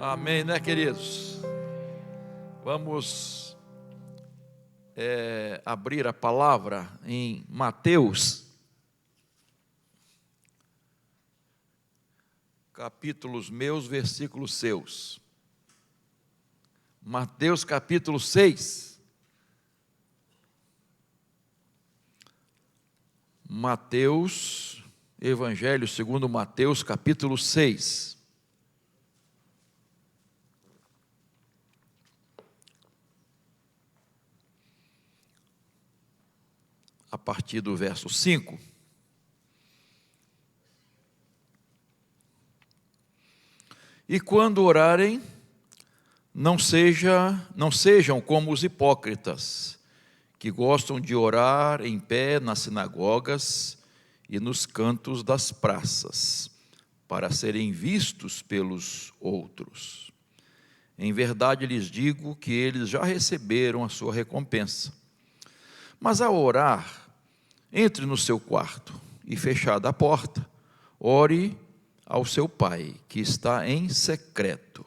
Amém, né, queridos? Vamos abrir a palavra em Mateus, capítulos meus, versículos seus. Mateus capítulo 6. Mateus, Evangelho segundo Mateus, capítulo 6. A partir do verso 5. E quando orarem, não sejam como os hipócritas, que gostam de orar em pé nas sinagogas e nos cantos das praças, para serem vistos pelos outros. Em verdade lhes digo que eles já receberam a sua recompensa. Mas ao orar, entre no seu quarto e, fechada a porta, ore ao seu Pai, que está em secreto.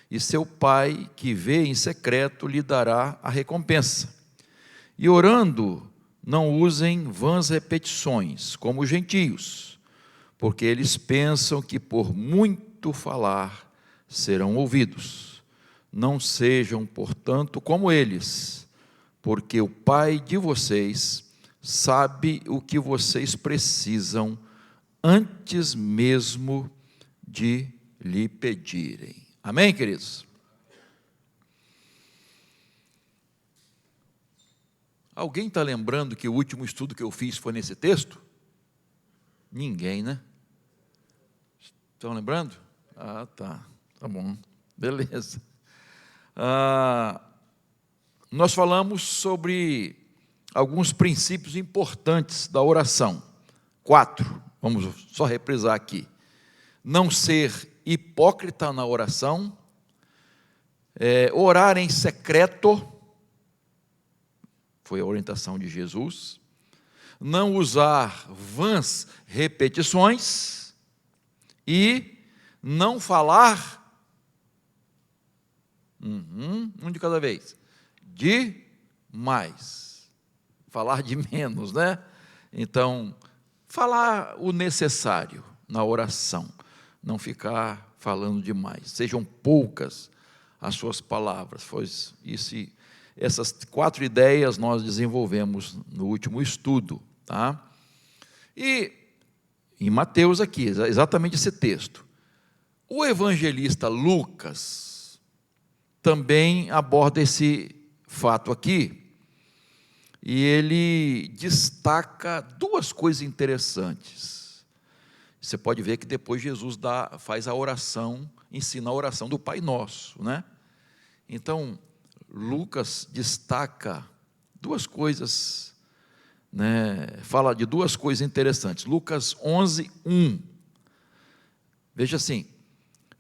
E seu Pai, que vê em secreto, lhe dará a recompensa. E orando, não usem vãs repetições, como os gentios, porque eles pensam que por muito falar serão ouvidos. Não sejam, portanto, como eles, porque o Pai de vocês sabe o que vocês precisam antes mesmo de lhe pedirem. Amém, queridos? Alguém está lembrando que o último estudo que eu fiz foi nesse texto? Ninguém, né? Estão lembrando? Ah, tá bom, beleza. Nós falamos sobre alguns princípios importantes da oração. 4, vamos só reprisar aqui. Não ser hipócrita na oração, orar em secreto, foi a orientação de Jesus, não usar vãs repetições e não falar, um de cada vez, demais. Falar de menos, né? Então, falar o necessário na oração, não ficar falando demais. Sejam poucas as suas palavras. Essas 4 ideias nós desenvolvemos no último estudo, tá? E em Mateus aqui, exatamente esse texto. O evangelista Lucas também aborda esse fato aqui, e ele destaca 2 coisas interessantes. Você pode ver que depois Jesus faz a oração, ensina a oração do Pai Nosso, né? Então, Lucas destaca 2 coisas, né? Fala de 2 coisas interessantes. Lucas 11, 1. Veja assim: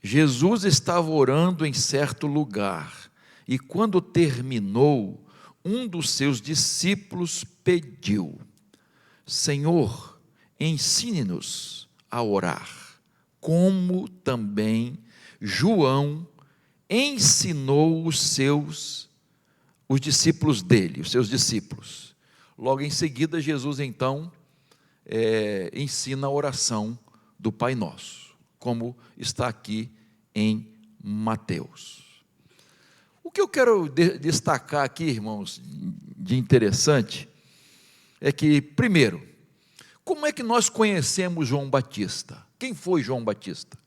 Jesus estava orando em certo lugar, e quando terminou, um dos seus discípulos pediu: Senhor, ensine-nos a orar, como também João ensinou os discípulos dele, os seus discípulos. Logo em seguida, Jesus então ensina a oração do Pai Nosso, como está aqui em Mateus. O que eu quero destacar aqui, irmãos, de interessante, é que, primeiro, como é que nós conhecemos João Batista? Quem foi João Batista?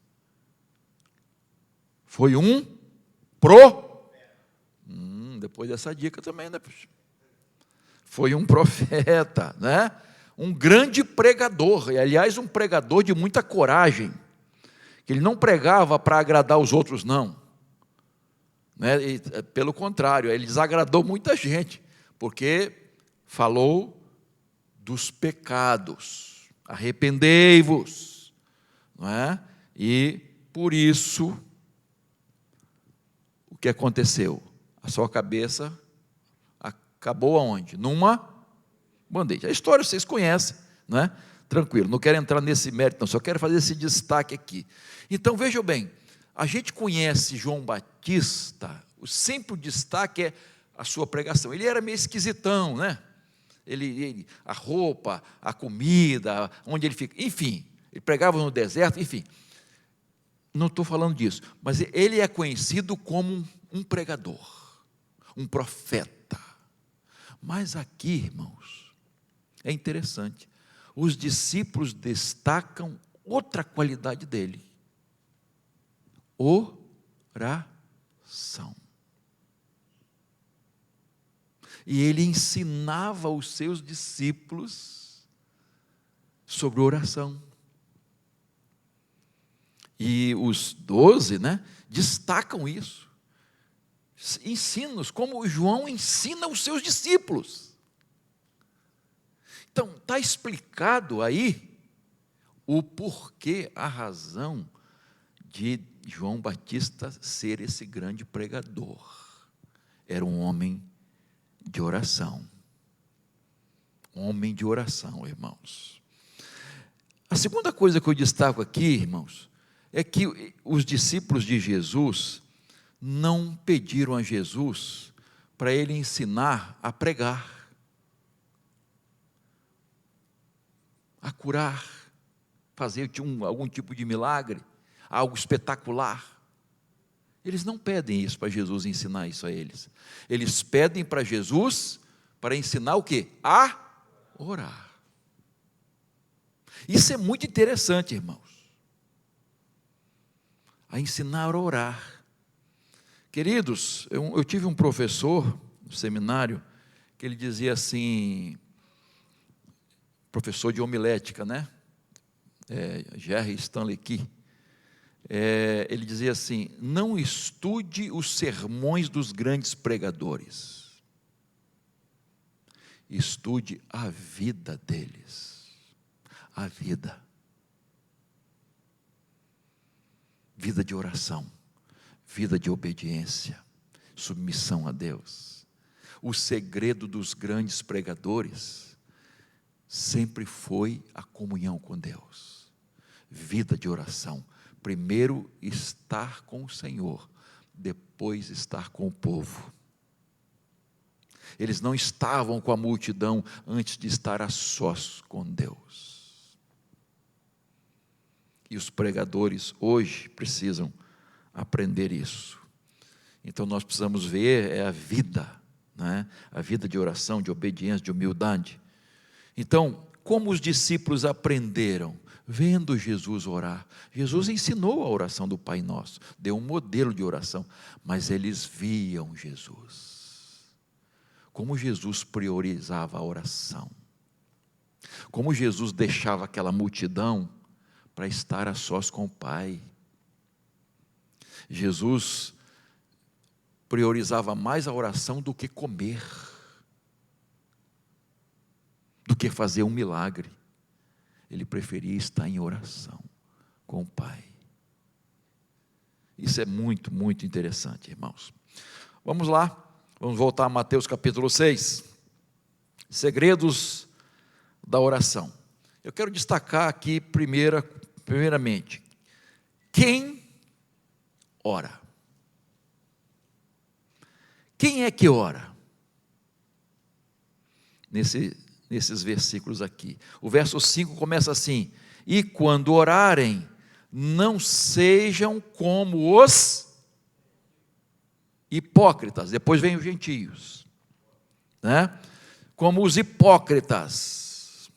Foi um depois dessa dica também, né? Foi um profeta, né? Um grande pregador, e aliás, um pregador de muita coragem, que ele não pregava para agradar os outros, não. Né? E, pelo contrário, ele desagradou muita gente, porque falou dos pecados, arrependei-vos, não é? E por isso, o que aconteceu? A sua cabeça acabou aonde? Numa bandeja. A história vocês conhecem, não é? Tranquilo, não quero entrar nesse mérito, não, só quero fazer esse destaque aqui. Então vejam bem, A gente conhece João Batista, sempre o destaque é a sua pregação. Ele era meio esquisitão, né? A roupa, a comida, onde ele fica, enfim, ele pregava no deserto, enfim. Não estou falando disso, mas ele é conhecido como um pregador, um profeta. Mas aqui, irmãos, é interessante, os discípulos destacam outra qualidade dele: oração. E ele ensinava os seus discípulos sobre oração. E os 12, destacam isso. Ensinos, como João ensina os seus discípulos. Então, está explicado aí o porquê, a razão de João Batista ser esse grande pregador. Era um homem de oração. Homem de oração, irmãos. A segunda coisa que eu destaco aqui, irmãos, é que os discípulos de Jesus não pediram a Jesus para ele ensinar a pregar, a curar, fazer algum tipo de milagre, algo espetacular. Eles não pedem isso para Jesus ensinar isso a eles. Eles pedem para Jesus para ensinar o quê? A orar. Isso é muito interessante, irmãos. A ensinar a orar. Queridos, eu tive um professor no seminário que ele dizia assim, professor de homilética, Jerry Stanley Key. Ele dizia assim: não estude os sermões dos grandes pregadores, estude a vida deles, a vida de oração, vida de obediência, submissão a Deus. O segredo dos grandes pregadores sempre foi a comunhão com Deus, vida de oração. Primeiro estar com o Senhor, depois estar com o povo. Eles não estavam com a multidão antes de estar a sós com Deus. E os pregadores hoje precisam aprender isso. Então nós precisamos ver a vida, a vida de oração, de obediência, de humildade. Então, como os discípulos aprenderam? Vendo Jesus orar. Jesus ensinou a oração do Pai Nosso, deu um modelo de oração, mas eles viam Jesus. Como Jesus priorizava a oração. Como Jesus deixava aquela multidão para estar a sós com o Pai. Jesus priorizava mais a oração do que comer, do que fazer um milagre. Ele preferia estar em oração com o Pai. Isso é muito, muito interessante, irmãos. Vamos lá, vamos voltar a Mateus capítulo 6. Segredos da oração. Eu quero destacar aqui primeiramente, quem ora? Quem é que ora? Nesses versículos aqui. O verso 5 começa assim: e quando orarem, não sejam como os hipócritas. Depois vem os gentios, como os hipócritas.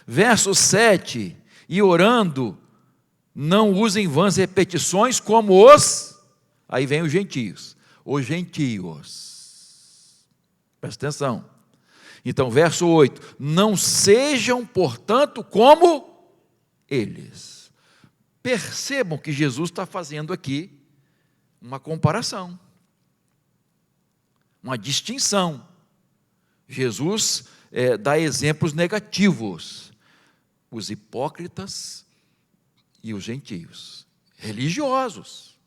Verso 7: e orando, não usem vãs repetições como os, aí vem os gentios, presta atenção. Então, verso 8: não sejam, portanto, como eles. Percebam que Jesus está fazendo aqui uma comparação, uma distinção. Jesus dá exemplos negativos: os hipócritas e os gentios, religiosos,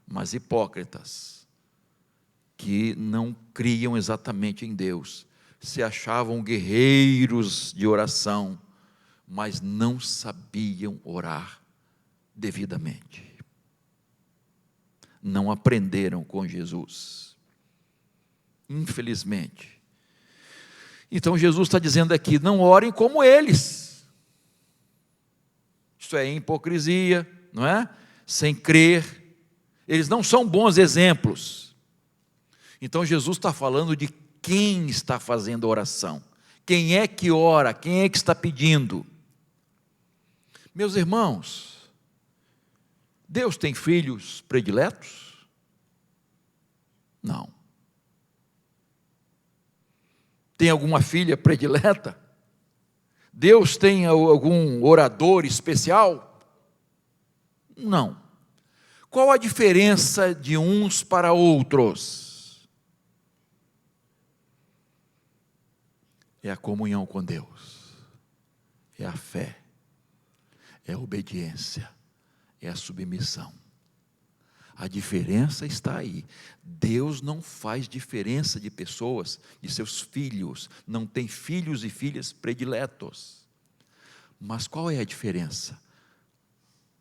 mas hipócritas, que não criam exatamente em Deus, se achavam guerreiros de oração, mas não sabiam orar devidamente. Não aprenderam com Jesus, infelizmente. Então Jesus está dizendo aqui, não orem como eles. Isto é, em hipocrisia, não é? Sem crer. Eles não são bons exemplos. Então Jesus está falando de quem está fazendo oração. Quem é que ora? Quem é que está pedindo? Meus irmãos, Deus tem filhos prediletos? Não. Tem alguma filha predileta? Deus tem algum orador especial? Não. Qual a diferença de uns para outros? É a comunhão com Deus, é a fé, é a obediência, é a submissão. A diferença está aí. Deus não faz diferença de pessoas, de seus filhos. Não tem filhos e filhas prediletos. Mas qual é a diferença?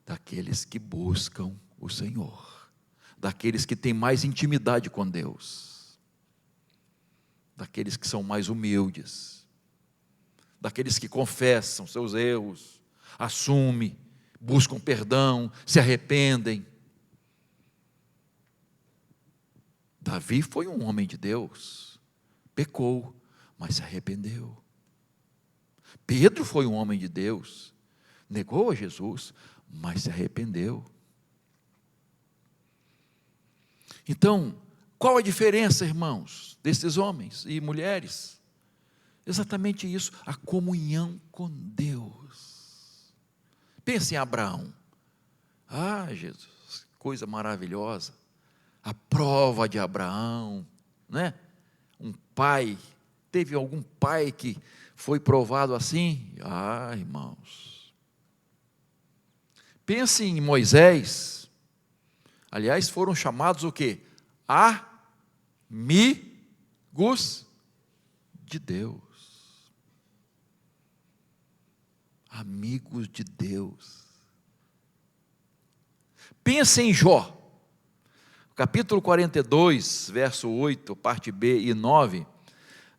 Daqueles que buscam o Senhor. Daqueles que têm mais intimidade com Deus. Daqueles que são mais humildes. Daqueles que confessam seus erros, assumem, buscam perdão, se arrependem. Davi foi um homem de Deus, pecou, mas se arrependeu. Pedro foi um homem de Deus, negou a Jesus, mas se arrependeu. Então, qual a diferença, irmãos, desses homens e mulheres? Exatamente isso, a comunhão com Deus. Pense em Abraão. Ah, Jesus, coisa maravilhosa. A prova de Abraão, né? Um pai, teve algum pai que foi provado assim? Ah, irmãos. Pense em Moisés. Aliás, foram chamados o quê? Amigos de Deus. Amigos de Deus. Pense em Jó. Capítulo 42, verso 8, parte B e 9,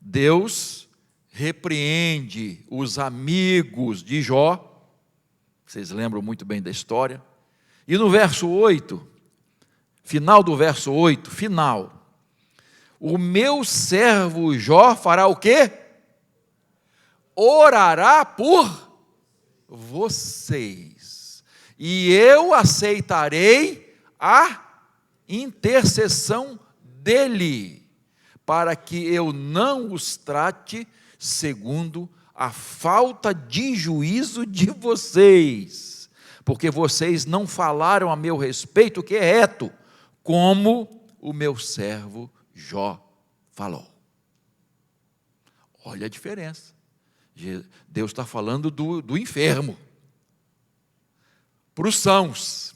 Deus repreende os amigos de Jó, vocês lembram muito bem da história, e no verso 8, final do verso 8, o meu servo Jó fará o quê? Orará por vocês, e eu aceitarei a intercessão dele, para que eu não os trate segundo a falta de juízo de vocês, porque vocês não falaram a meu respeito o que é reto, como o meu servo Jó falou. Olha a diferença. Deus está falando do enfermo, para os sãos,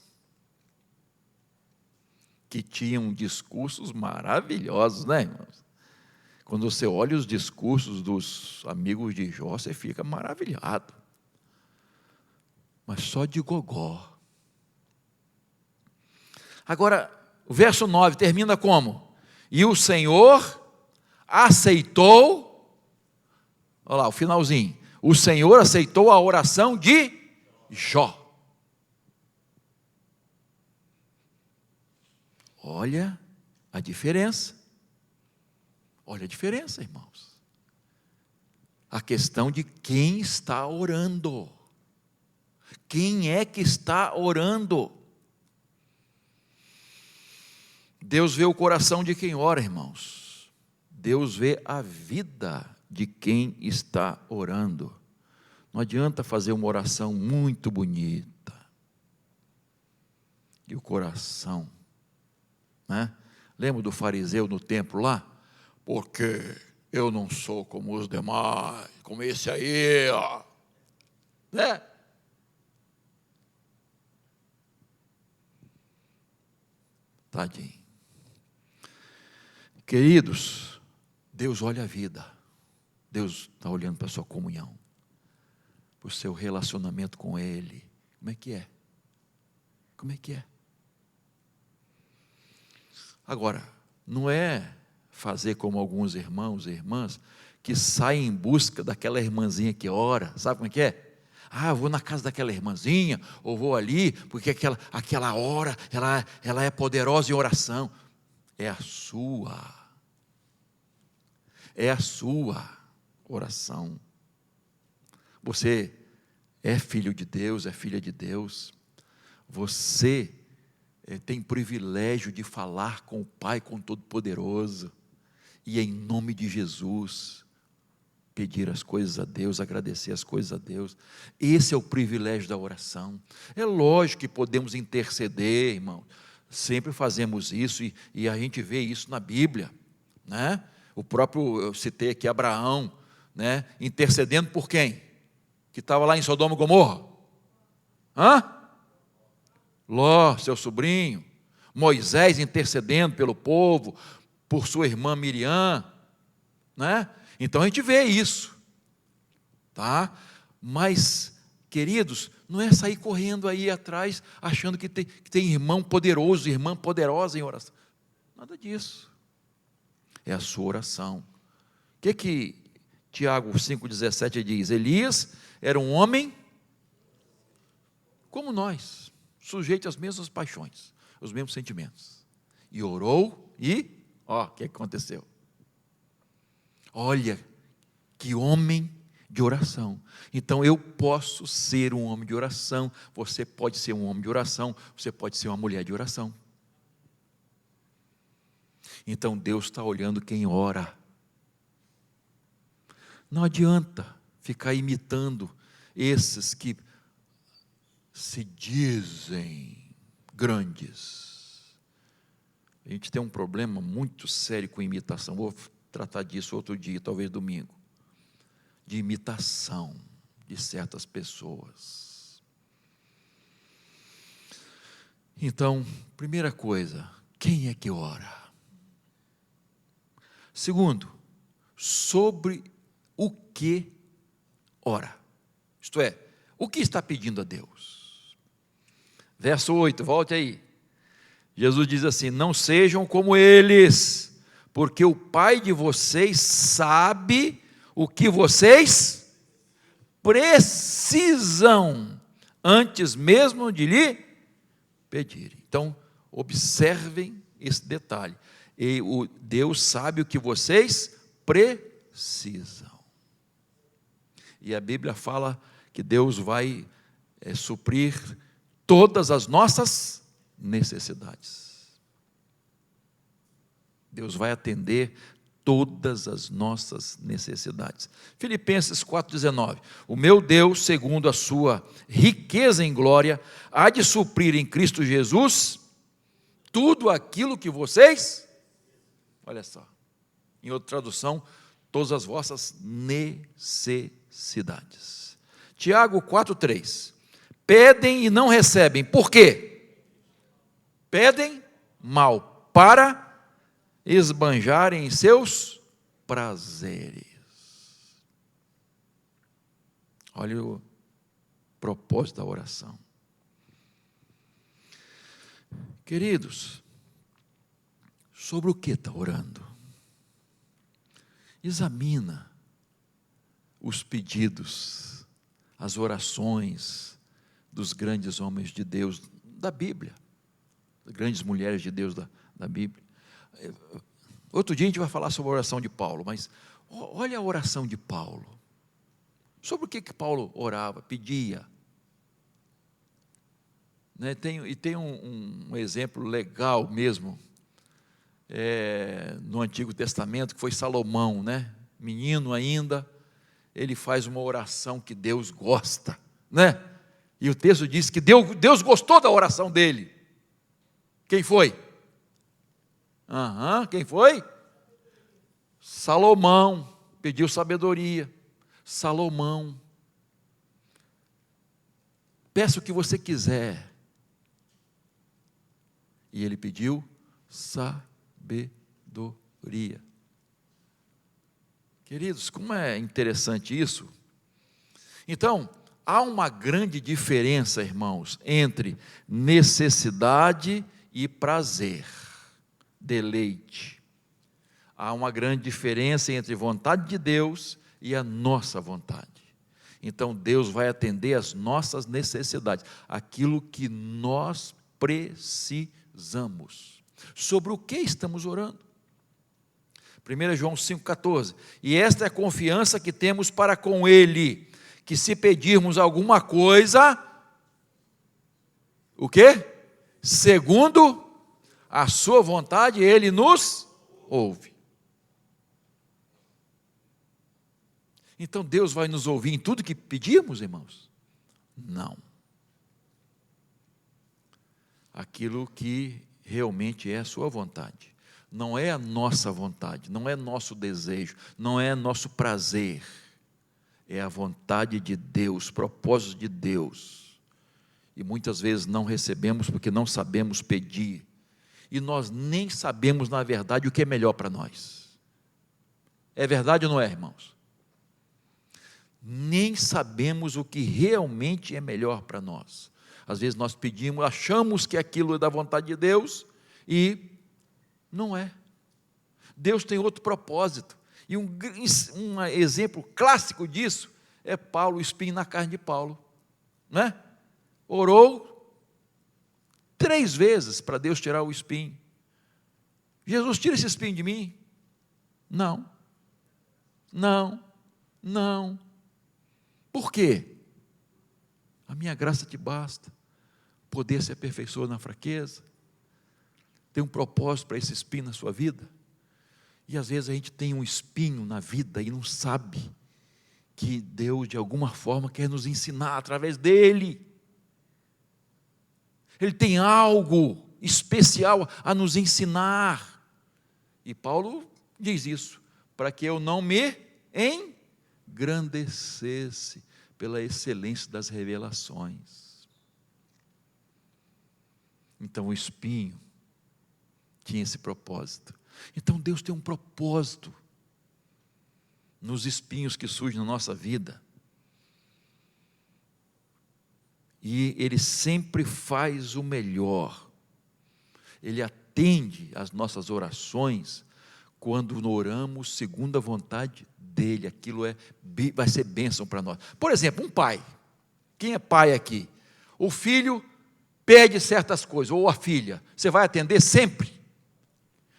que tinham discursos maravilhosos, né, irmãos? Quando você olha os discursos dos amigos de Jó, você fica maravilhado. Mas só de gogó. Agora, o verso 9 termina como? E o Senhor aceitou, olha lá, o finalzinho. O Senhor aceitou a oração de Jó. Olha a diferença. Olha a diferença, irmãos. A questão de quem está orando. Quem é que está orando? Deus vê o coração de quem ora, irmãos. Deus vê a vida de quem está orando. Não adianta fazer uma oração muito bonita. E o coração, né? Lembra do fariseu no templo lá? Porque eu não sou como os demais, como esse aí, ó. Né? Tadinho. Queridos, Deus olha a vida. Deus está olhando para a sua comunhão, para o seu relacionamento com Ele. Como é que é? Como é que é? Agora, não é fazer como alguns irmãos e irmãs que saem em busca daquela irmãzinha que ora. Sabe como é que é? Eu vou na casa daquela irmãzinha, ou vou ali, porque aquela hora, ela é poderosa em oração. É a sua oração. Você é filho de Deus, é filha de Deus. Você tem privilégio de falar com o Pai, com o Todo-Poderoso, e em nome de Jesus, pedir as coisas a Deus, agradecer as coisas a Deus. Esse é o privilégio da oração. É lógico que podemos interceder, irmão. Sempre fazemos isso e a gente vê isso na Bíblia, né? O próprio, eu citei aqui Abraão, né? Intercedendo por quem? Que estava lá em Sodoma e Gomorra? Ló, seu sobrinho. Moisés intercedendo pelo povo, por sua irmã Miriam, né? Então a gente vê isso, tá? Mas, queridos, não é sair correndo aí atrás, achando que tem irmão poderoso, irmã poderosa em oração. Nada disso. É a sua oração. O que Tiago 5,17 diz? Elias era um homem como nós, sujeito às mesmas paixões, os mesmos sentimentos. E orou e, o que aconteceu? Olha, que homem de oração. Então eu posso ser um homem de oração, você pode ser um homem de oração, você pode ser uma mulher de oração. Então Deus está olhando quem ora. Não adianta ficar imitando esses que se dizem grandes. A gente tem um problema muito sério com imitação. Vou tratar disso outro dia, talvez domingo. De imitação de certas pessoas. Então, primeira coisa, quem é que ora? Segundo, sobre o que ora. Isto é, o que está pedindo a Deus? Verso 8, volte aí. Jesus diz assim: não sejam como eles, porque o Pai de vocês sabe o que vocês precisam, antes mesmo de lhe pedirem. Então, observem esse detalhe. Deus sabe o que vocês precisam. E a Bíblia fala que Deus vai suprir todas as nossas necessidades. Deus vai atender todas as nossas necessidades. Filipenses 4,19. O meu Deus, segundo a sua riqueza em glória, há de suprir em Cristo Jesus tudo aquilo que vocês, olha só, em outra tradução, todas as vossas necessidades. Tiago 4,3. Pedem e não recebem. Por quê? Pedem mal, para esbanjarem em seus prazeres. Olha o propósito da oração. Queridos, sobre o que está orando? Examina os pedidos, as orações dos grandes homens de Deus da Bíblia, das grandes mulheres de Deus da Bíblia. Outro dia a gente vai falar sobre a oração de Paulo, mas olha a oração de Paulo. Sobre o que Paulo orava, pedia. Né? Tem um exemplo legal mesmo, no Antigo Testamento, que foi Salomão, né? Menino ainda, ele faz uma oração que Deus gosta, né? E o texto diz que Deus gostou da oração dele. Quem foi? Quem foi? Salomão, pediu sabedoria. Salomão, peça o que você quiser. E ele pediu sabedoria. Queridos, como é interessante isso. Então, há uma grande diferença, irmãos, entre necessidade e prazer, deleite. Há uma grande diferença entre vontade de Deus e a nossa vontade. Então Deus vai atender às nossas necessidades, aquilo que nós precisamos. Sobre o que estamos orando? 1 João 5,14. E esta é a confiança que temos para com Ele, que se pedirmos alguma coisa, o quê? Segundo a sua vontade, Ele nos ouve. Então Deus vai nos ouvir em tudo que pedimos, irmãos? Não. Aquilo que realmente é a sua vontade. Não é a nossa vontade, não é nosso desejo, não é nosso prazer. É a vontade de Deus, propósito de Deus. E muitas vezes não recebemos porque não sabemos pedir. E nós nem sabemos, na verdade, o que é melhor para nós. É verdade ou não é, irmãos? Nem sabemos o que realmente é melhor para nós. Às vezes nós pedimos, achamos que aquilo é da vontade de Deus e não é. Deus tem outro propósito. E um exemplo clássico disso é Paulo, o espinho na carne de Paulo. Não é? Orou 3 vezes para Deus tirar o espinho. Jesus, tira esse espinho de mim. Não. Por quê? A minha graça te basta. Poder se aperfeiçoa na fraqueza. Tem um propósito para esse espinho na sua vida. E às vezes a gente tem um espinho na vida e não sabe que Deus de alguma forma quer nos ensinar através dele. Ele tem algo especial a nos ensinar. E Paulo diz isso, para que eu não me engrandecesse pela excelência das revelações. Então o espinho tinha esse propósito. Então Deus tem um propósito nos espinhos que surgem na nossa vida. E Ele sempre faz o melhor. Ele atende às nossas orações quando oramos segundo a vontade dEle. Aquilo vai ser bênção para nós. Por exemplo, um pai. Quem é pai aqui? O filho pede certas coisas, ou a filha. Você vai atender sempre.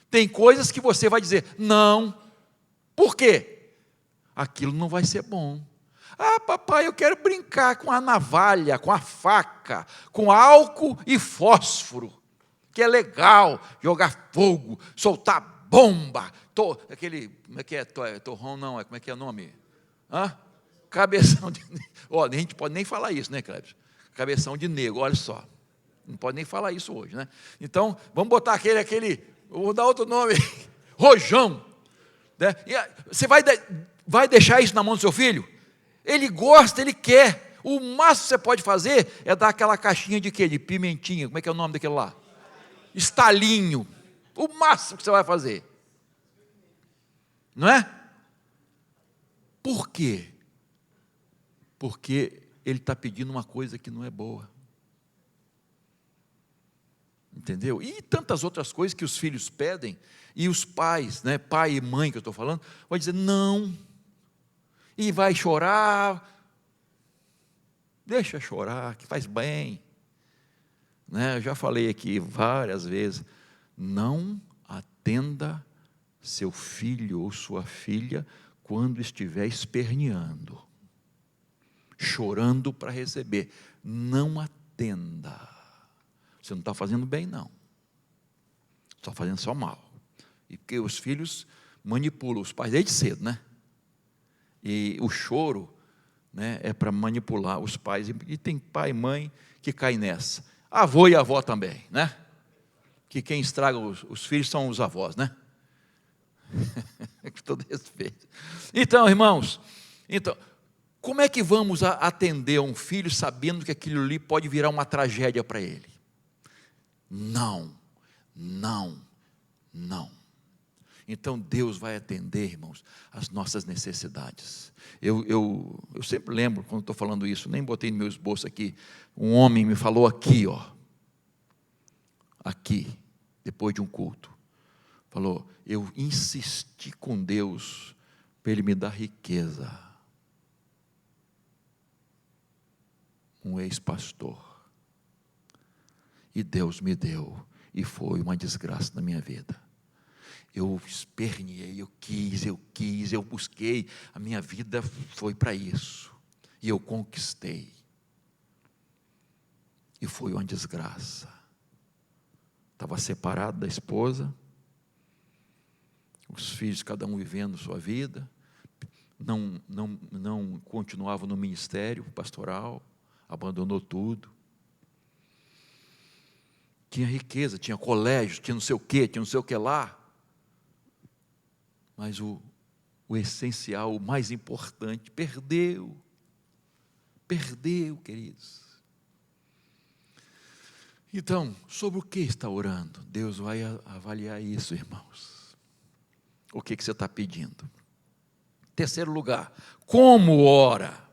Tem coisas que você vai dizer, não. Por quê? Aquilo não vai ser bom. Ah, papai, eu quero brincar com a navalha, com a faca, com álcool e fósforo, que é legal, jogar fogo, soltar bomba, como é que é, torrão não, como é que é o nome? Cabeção de, olha, a gente pode nem falar isso, né, Cleber? Cabeção de negro, olha só, não pode nem falar isso hoje, né? Então, vamos botar aquele, vou dar outro nome, rojão, né? E você vai deixar isso na mão do seu filho? Ele gosta, ele quer. O máximo que você pode fazer é dar aquela caixinha de quê? De pimentinha, como é que é o nome daquele lá? Estalinho. O máximo que você vai fazer. Não é? Por quê? Porque ele está pedindo uma coisa que não é boa. Entendeu? E tantas outras coisas que os filhos pedem, e os pais, né, pai e mãe que eu estou falando, vão dizer não. E vai chorar, deixa chorar, que faz bem, né? Eu já falei aqui várias vezes, não atenda seu filho ou sua filha quando estiver esperneando, chorando para receber, não atenda, você não está fazendo bem não, está fazendo só mal, e porque os filhos manipulam os pais desde cedo, né? E o choro, né, é para manipular os pais. E tem pai e mãe que caem nessa. Avô e avó também, né? Que quem estraga os filhos são os avós, né? Com todo respeito. Então, irmãos, como é que vamos atender um filho sabendo que aquilo ali pode virar uma tragédia para ele? Não. Então Deus vai atender, irmãos, as nossas necessidades. Eu sempre lembro, quando estou falando isso, nem botei no meu esboço aqui, um homem me falou aqui, aqui, depois de um culto, falou, eu insisti com Deus para Ele me dar riqueza. Um ex-pastor. E Deus me deu, e foi uma desgraça na minha vida. Eu esperneei, eu quis, eu busquei, a minha vida foi para isso, e eu conquistei, e foi uma desgraça. Estava separado da esposa, os filhos, cada um vivendo sua vida, não continuava no ministério pastoral, abandonou tudo. Tinha riqueza, tinha colégio, tinha não sei o que lá. Mas o essencial, o mais importante, perdeu, queridos. Então, sobre o que está orando? Deus vai avaliar isso, irmãos. O que você está pedindo? Terceiro lugar, como ora?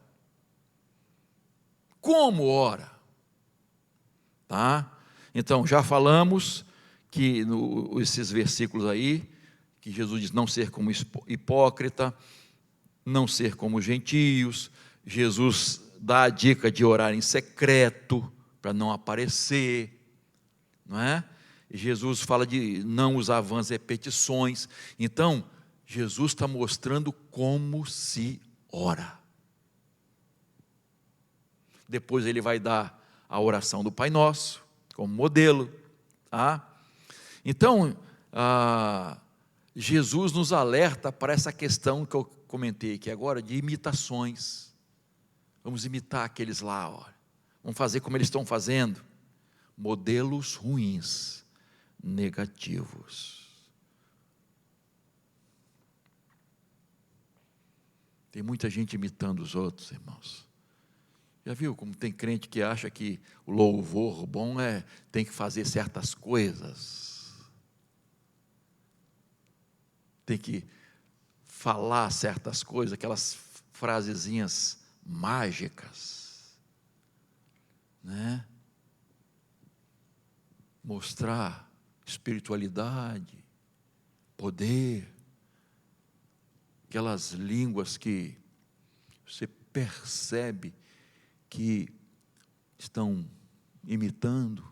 Como ora? Tá? Então, já falamos que esses versículos aí, que Jesus diz não ser como hipócrita, não ser como gentios. Jesus dá a dica de orar em secreto, para não aparecer, não é? Jesus fala de não usar vãs repetições. Então, Jesus está mostrando como se ora. Depois ele vai dar a oração do Pai Nosso, como modelo, tá? Então, Jesus nos alerta para essa questão que eu comentei aqui agora, de imitações. Vamos imitar aqueles lá, vamos fazer como eles estão fazendo. Modelos ruins, negativos. Tem muita gente imitando os outros, irmãos. Já viu como tem crente que acha que o louvor bom tem que fazer certas coisas, tem que falar certas coisas, aquelas frasezinhas mágicas, né? Mostrar espiritualidade, poder, aquelas línguas que você percebe que estão imitando,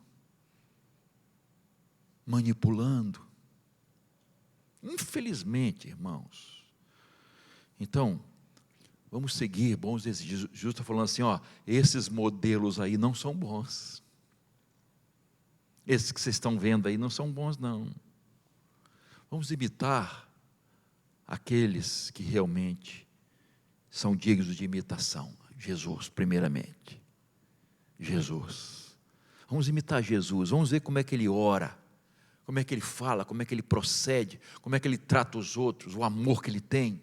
manipulando. Infelizmente, irmãos. Então, vamos seguir bons desejos. Jesus está falando assim, esses modelos aí não são bons. Esses que vocês estão vendo aí não são bons, não. Vamos imitar aqueles que realmente são dignos de imitação. Jesus, primeiramente. Jesus. Vamos imitar Jesus, vamos ver como é que ele ora, como é que ele fala, como é que ele procede, como é que ele trata os outros, o amor que ele tem.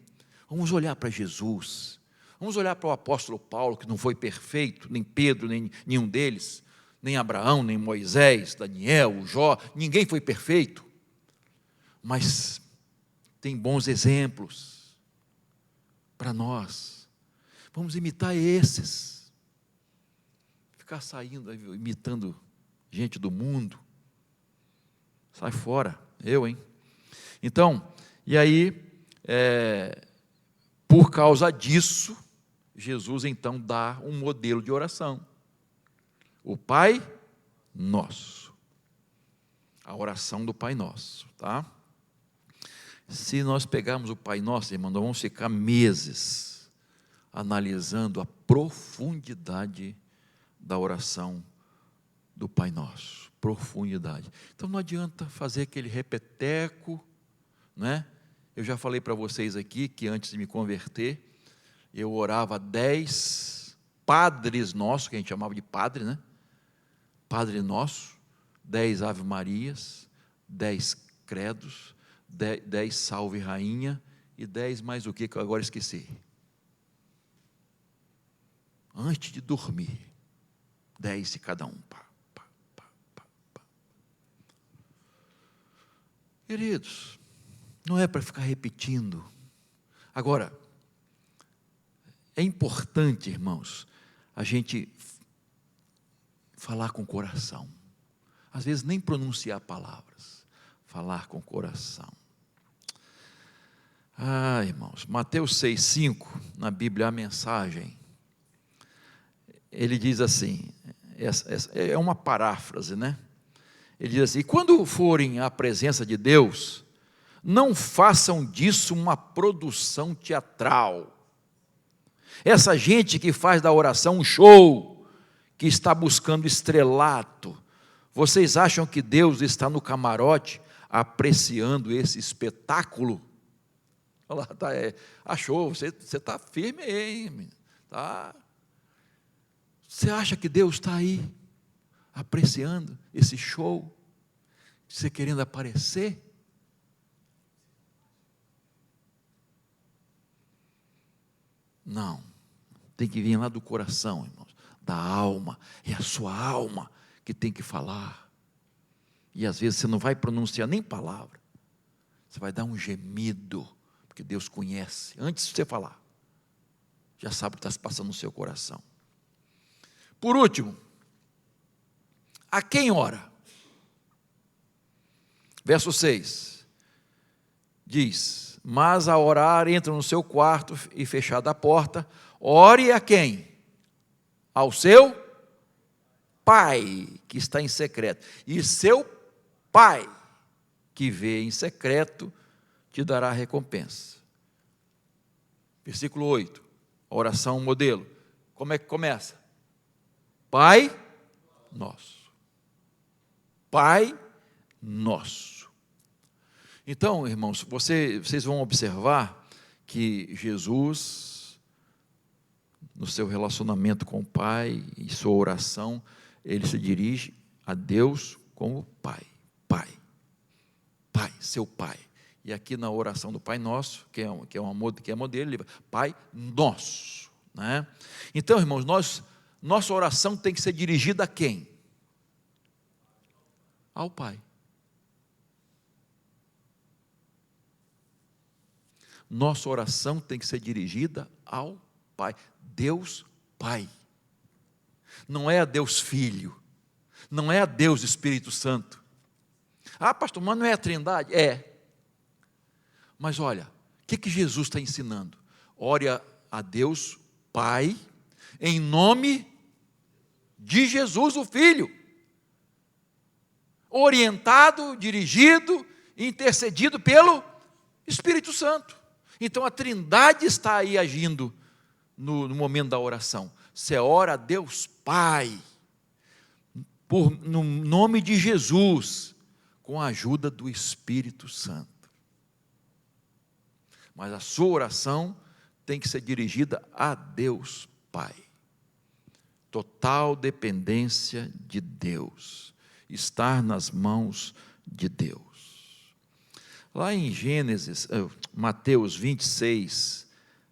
Vamos olhar para Jesus. Vamos olhar para o apóstolo Paulo, que não foi perfeito, nem Pedro, nem nenhum deles, nem Abraão, nem Moisés, Daniel, Jó, ninguém foi perfeito, mas tem bons exemplos para nós. Vamos imitar esses. Ficar saindo, imitando gente do mundo, sai fora, hein? Então, e aí, por causa disso, Jesus então dá um modelo de oração. O Pai Nosso. A oração do Pai Nosso, tá? Se nós pegarmos o Pai Nosso, irmão, nós vamos ficar meses analisando a profundidade da oração do Pai Nosso. Profundidade. Então não adianta fazer aquele repeteco, né? Eu já falei para vocês aqui que antes de me converter, eu orava 10 Padres Nossos, que a gente chamava de padre, né? Padre Nosso, 10 Ave Marias, 10 Credos, 10 Salve Rainha e 10 mais o que eu agora esqueci. Antes de dormir, 10 de cada um. Queridos, Não é para ficar repetindo. Agora, é importante, irmãos, a gente falar com o coração. Às vezes nem pronunciar palavras, falar com o coração. Irmãos, Mateus 6,5, na Bíblia, a mensagem, ele diz assim, é uma paráfrase, né? Ele diz assim: quando forem à presença de Deus, não façam disso uma produção teatral. Essa gente que faz da oração um show, que está buscando estrelato, vocês acham que Deus está no camarote apreciando esse espetáculo? Olha lá, achou, você está firme aí, hein? Tá. Você acha que Deus está aí apreciando esse show? Você querendo aparecer? Não, tem que vir lá do coração, irmãos, da alma. É a sua alma que tem que falar. E às vezes você não vai pronunciar nem palavra, você vai dar um gemido, porque Deus conhece. Antes de você falar, já sabe o que está se passando no seu coração. Por último, a quem ora? Verso 6, diz: mas a orar, entra no seu quarto e fechada a porta, ore a quem? Ao seu Pai, que está em secreto. E seu Pai, que vê em secreto, te dará recompensa. Versículo 8, a oração modelo. Como é que começa? Pai nosso. Pai nosso. Então, irmãos, vocês vão observar que Jesus, no seu relacionamento com o Pai e sua oração, ele se dirige a Deus como Pai. Pai. Pai, seu Pai. E aqui na oração do Pai Nosso, que é modelo, ele Pai Nosso, né? Então, irmãos, nossa oração tem que ser dirigida a quem? Ao Pai. Nossa oração tem que ser dirigida ao Pai. Deus Pai. Não é a Deus Filho. Não é a Deus Espírito Santo. Pastor, mas não é a Trindade? É. Mas olha, o que Jesus está ensinando? Ore a Deus Pai, em nome de Jesus, o Filho. Orientado, dirigido, intercedido pelo Espírito Santo. Então a Trindade está aí agindo no momento da oração. Você ora a Deus Pai, no nome de Jesus, com a ajuda do Espírito Santo. Mas a sua oração tem que ser dirigida a Deus Pai. Total dependência de Deus. Estar nas mãos de Deus. Lá em Mateus 26,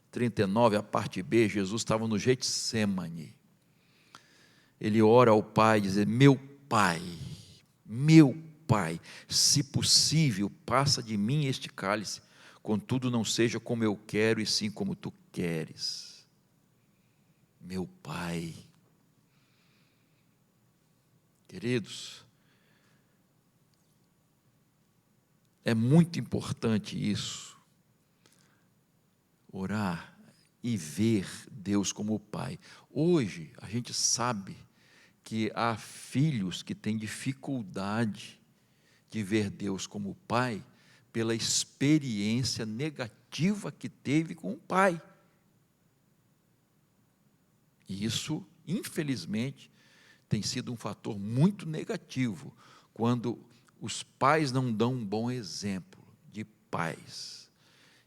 39, a parte B, Jesus estava no Getsêmani. Ele ora ao Pai, diz: meu Pai, se possível, passa de mim este cálice, contudo não seja como eu quero, e sim como tu queres. Meu Pai. Queridos, é muito importante isso, orar e ver Deus como Pai. Hoje, a gente sabe que há filhos que têm dificuldade de ver Deus como Pai, pela experiência negativa que teve com o pai. E isso, infelizmente, tem sido um fator muito negativo, quando os pais não dão um bom exemplo de pais.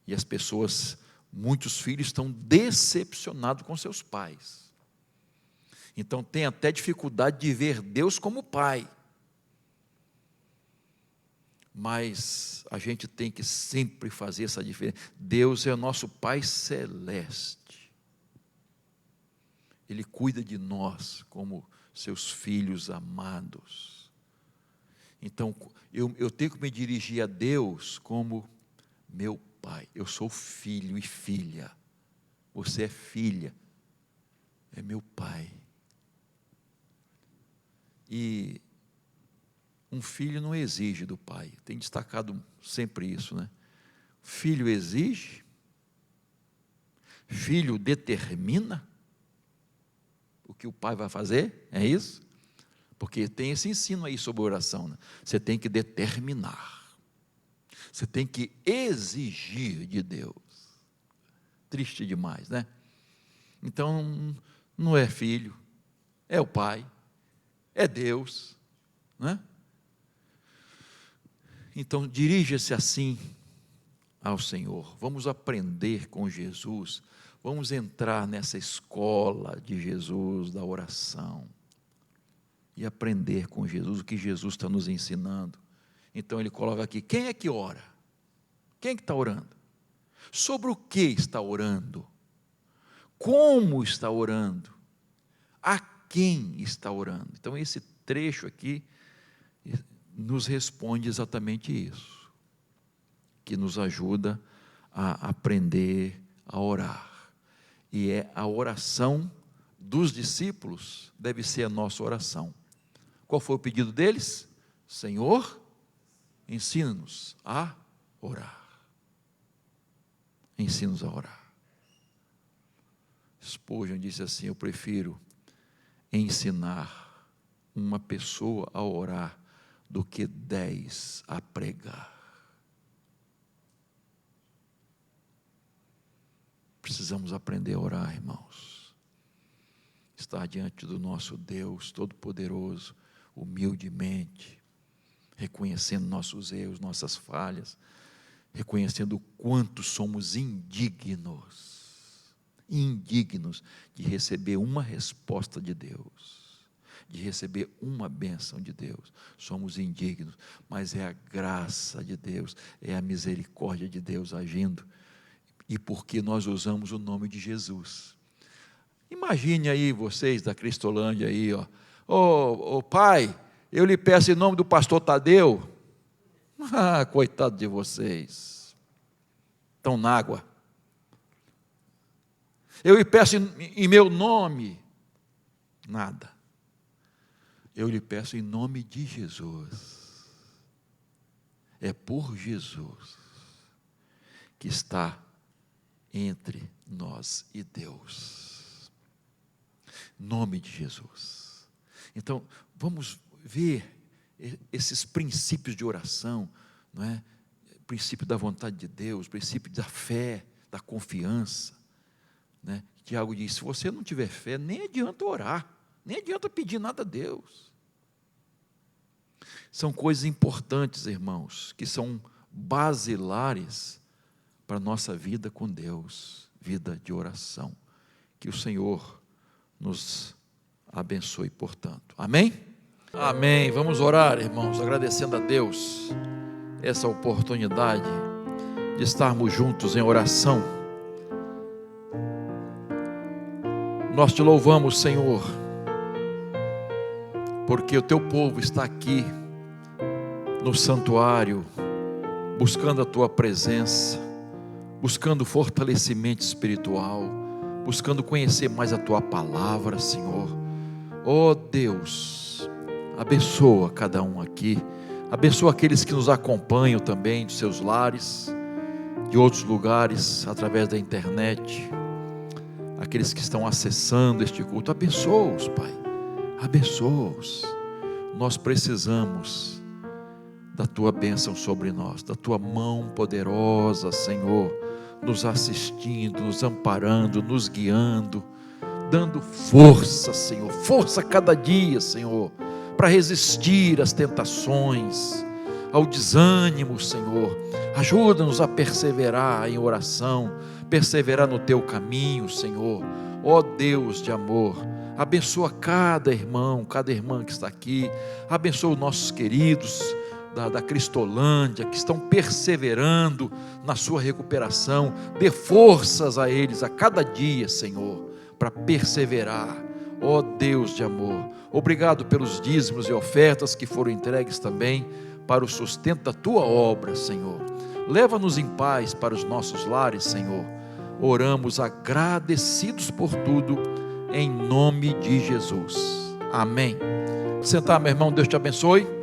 E as pessoas, muitos filhos estão decepcionados com seus pais. Então tem até dificuldade de ver Deus como Pai. Mas a gente tem que sempre fazer essa diferença. Deus é o nosso Pai Celeste. Ele cuida de nós como seus filhos amados. Então, eu tenho que me dirigir a Deus como Meu Pai, eu sou filho e filha. Você é filha. É meu Pai. E um filho não exige do pai. Tem destacado sempre isso, né? Filho exige. Filho determina o que o pai vai fazer. É isso? Porque tem esse ensino aí sobre oração, né? Você tem que determinar. Você tem que exigir de Deus. Triste demais, né? Então, não é filho, é o Pai, é Deus, né? Então, dirija-se assim ao Senhor. Vamos aprender com Jesus, vamos entrar nessa escola de Jesus, da oração, e aprender com Jesus o que Jesus está nos ensinando. Então, ele coloca aqui, quem é que ora? Quem é que está orando? Sobre o que está orando? Como está orando? A quem está orando? Então, esse trecho aqui nos responde exatamente isso, que nos ajuda a aprender a orar. E é a oração dos discípulos, deve ser a nossa oração. Qual foi o pedido deles? Senhor, ensina-nos a orar. Ensina-nos a orar. Spurgeon disse assim: eu prefiro ensinar uma pessoa a orar do que 10 a pregar. Precisamos aprender a orar, irmãos. Estar diante do nosso Deus Todo-Poderoso, humildemente, reconhecendo nossos erros, nossas falhas, reconhecendo o quanto somos indignos de receber uma resposta de Deus, de receber uma bênção de Deus. Somos indignos, mas é a graça de Deus, é a misericórdia de Deus agindo, e porque nós usamos o nome de Jesus. Imagine aí vocês da Cristolândia aí, ó, pai, eu lhe peço em nome do pastor Tadeu. Coitado de vocês, estão na água. Eu lhe peço em meu nome, nada. Eu lhe peço em nome de Jesus. É por Jesus que está entre nós e Deus. Nome de Jesus. Então, vamos ver esses princípios de oração, não é? Princípio da vontade de Deus, princípio da fé, da confiança, né? Tiago diz: se você não tiver fé, nem adianta orar, nem adianta pedir nada a Deus. São coisas importantes, irmãos, que são basilares para a nossa vida com Deus, vida de oração. Que o Senhor nos abençoe, portanto. Amém? Amém. Vamos orar, irmãos, agradecendo a Deus essa oportunidade de estarmos juntos em oração. Nós te louvamos, Senhor, porque o teu povo está aqui no santuário, buscando a tua presença, buscando fortalecimento espiritual, buscando conhecer mais a tua palavra, Senhor. Ó Deus, abençoa cada um aqui, abençoa aqueles que nos acompanham também de seus lares, de outros lugares, através da internet, aqueles que estão acessando este culto. Abençoa-os, Pai, abençoa-os. Nós precisamos da tua bênção sobre nós, da tua mão poderosa, Senhor, nos assistindo, nos amparando, nos guiando, dando força, Senhor, força cada dia, Senhor, para resistir às tentações, ao desânimo, Senhor. Ajuda-nos a perseverar em oração, perseverar no teu caminho, Senhor. Ó Deus de amor, abençoa cada irmão, cada irmã que está aqui, abençoa os nossos queridos da Cristolândia, que estão perseverando na sua recuperação. Dê forças a eles a cada dia, Senhor, para perseverar. Ó Deus de amor, obrigado pelos dízimos e ofertas que foram entregues também para o sustento da tua obra, Senhor. Leva-nos em paz para os nossos lares, Senhor. Oramos agradecidos por tudo, em nome de Jesus. Amém. Sentar, meu irmão, Deus te abençoe.